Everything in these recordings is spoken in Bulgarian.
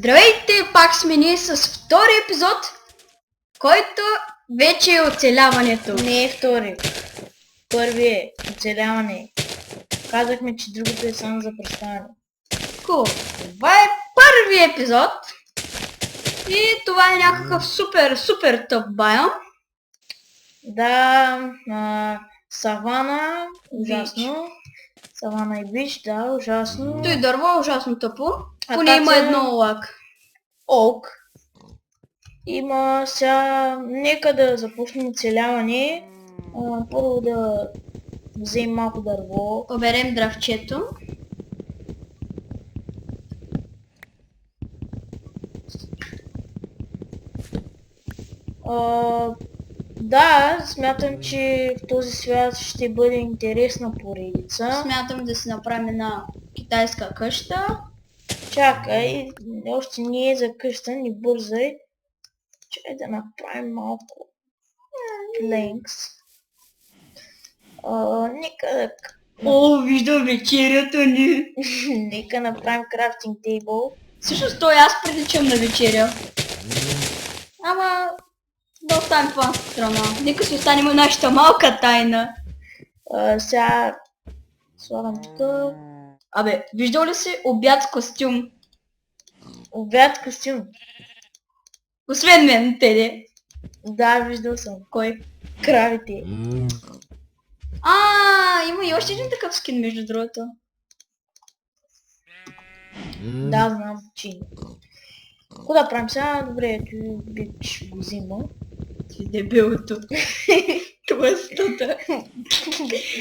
Здравейте, пак сме ние с втори епизод, който вече е оцеляването. Не е втори. Първи е оцеляване. Казахме, че другото е само за представяне. Това е първи епизод и това е някакъв супер топ байон. Да, савана, ужасно. Савана и бич, да, ужасно. Той дърво е ужасно тъпо, поне има едно лак. Ок. Има сега, нека да започнем оцеляване. Първо да вземем малко дърво. Оберем дравчето. Да, смятам, че в този свят ще бъде интересна поредица. Смятам да си направим една китайска къща. Чакай, още не е за къща, не бързай. Чакай да направим малко ленкс. Нека да... О, виждам вечерята ни. Нека направим крафтинг тейбъл. Всъщност той аз приличам на вечеря. Ама да оставим това на страна. Нека си останем нашата малка тайна. Сега слагам тук. Абе, виждал ли си обяд с костюм? Обяд костюм. Освен мен, Теде. Да, виждал съм. Кой? Кравите. Има и още един такъв скин, между другото. Да, знам, че има. Какво да правим сега? Добре, бич го взима. Ти дебелото. Тлъстата.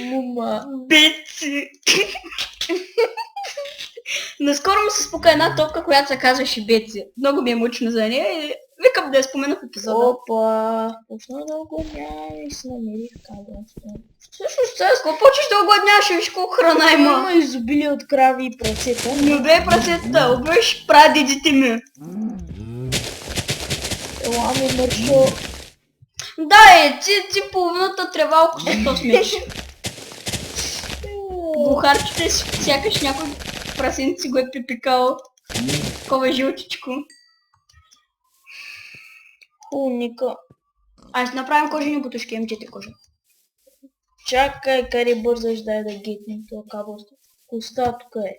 Мума. Беци. Наскоро му се спука една топка, която се казваше Беци. Много ми е мъчно за нея и викам да я спомена в епизода. Опа, почна да огладнявам и си намерих кабелство. Всъщност сега, ако почнеш да огладняваш, виж колко храна има. Има изобилие от крави и працета. Не убей працетата, убиваш прадедите ми. Ела ми мършо. Да, ти половината трева около то смеш. Бухарчето си сякаш някой прасенци го е пипикал. Такова жълтичко. Ника. Ай, ще направим кожени бутушки, имчете кожа. Чакай, къде бързаш дай да гетнем това кабелство. Коста тук е.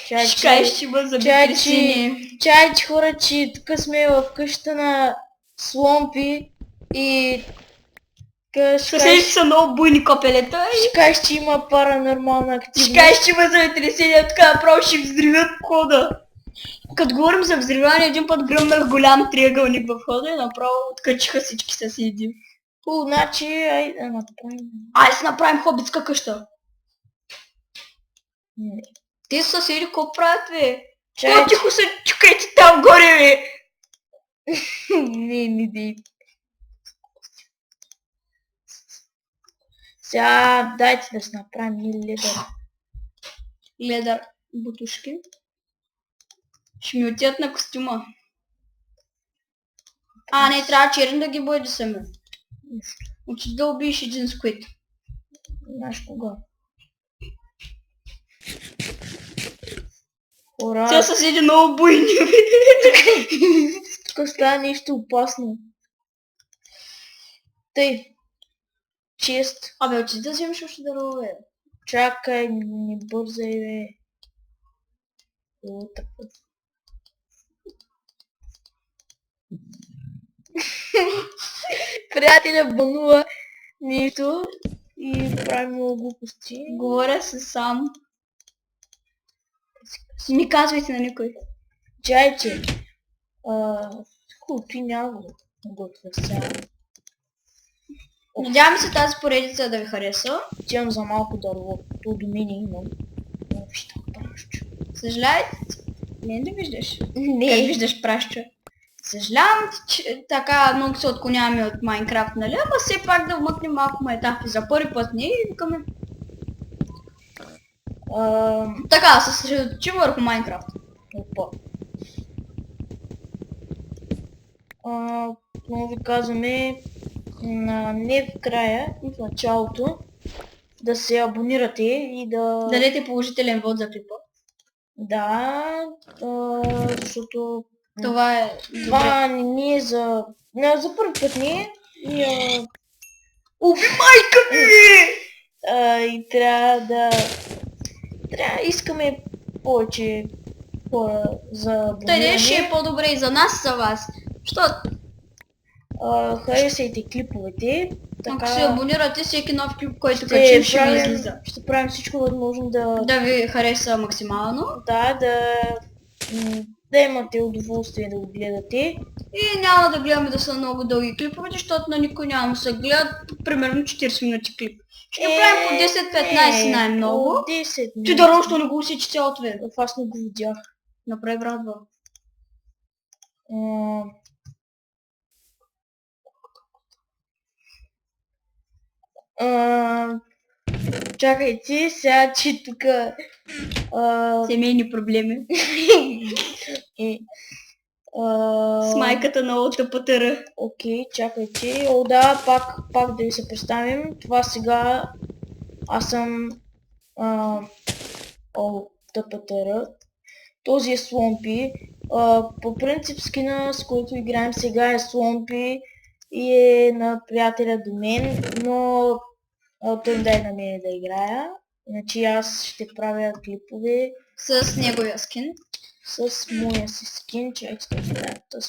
Чакай, ще бъда забити сини. Чай, хора, че тук сме в къщата на Сломпи и... Съседите са много буйни копелета и... Ще кажеш, че има паранормална активност. Ще кажеш, че има земетресение, така направо ще взривят входа. Като говорим за взриване, един път гръмнах голям триъгълник в входа и направо откачиха всички съседи. Значи, айде да направим... Айде да направим хобитска къща. Не. Те съседи какво правят, бе? Чай, Тихо се чукайте там горе, бе! не дей. Сега дайте да си направим ледър. Ледър бутушки. Ще ми отидат на костюма. Не, трябва черен да ги бъде сами. Отиди да убиеш един сквид. Знаеш кога? Хора, Те съседи много буйни, бе! тук става нещо опасно. Тъй. Чест. Абе, отиди да вземеш още дърво, бе. Чакай, не бързай, бе. Приятеля банува нещо и прави много глупости. Говоря се сам. Не казвайте на никой. Чайче. Ти няма го готвя сега. Надявам се тази поредица да ви хареса. Отивам за малко дърво. То до мен имам. Вижте праща. Съжалявайте, не виждаш. Как Не. виждаш праща. Съжалявам, че така много се отклоняваме от Майнкрафт, нали? Ама все пак да вмъкнем малко етапи. За първи път ние и викаме. Така, се съсредоточим върху Майнкрафт. Опа. Но ви казваме не в края, и в началото да се абонирате и да... Дадете положителен вод за клипа. Да, защото Това е добре. Това не е за... Не, за първи път не е. Уви, майка ми! И трябва да искаме повече хора за абониране. Тъде ще е по-добре и за нас, и за вас. Защото Харесайте клиповете. ако се абонирате, всеки нов клип, който ще качим, ще ви правим- излиза. Ще правим всичко възможно Да ви хареса максимално. да имате удоволствие да го гледате. И няма да гледаме да са много дълги клипове, защото на никой няма да се гледат примерно 40 минути клип. Ще направим по 10-15 най-много. 10 Ти да рощо не го усечи цялото време. Аз не го видях. Направи брат. Чакайте, сега че тук... Семейни проблеми. С майката на ОТПТР. Окей, чакайте. Пак да ви се представим. Това сега... Аз съм... ОТПТР. Този е Сломпи. По принцип скина, с който играем сега е Сломпи и е на приятеля до мен, но той дай на мен да играя. Иначе аз ще правя клипове С неговия скин. с моя си скин, че да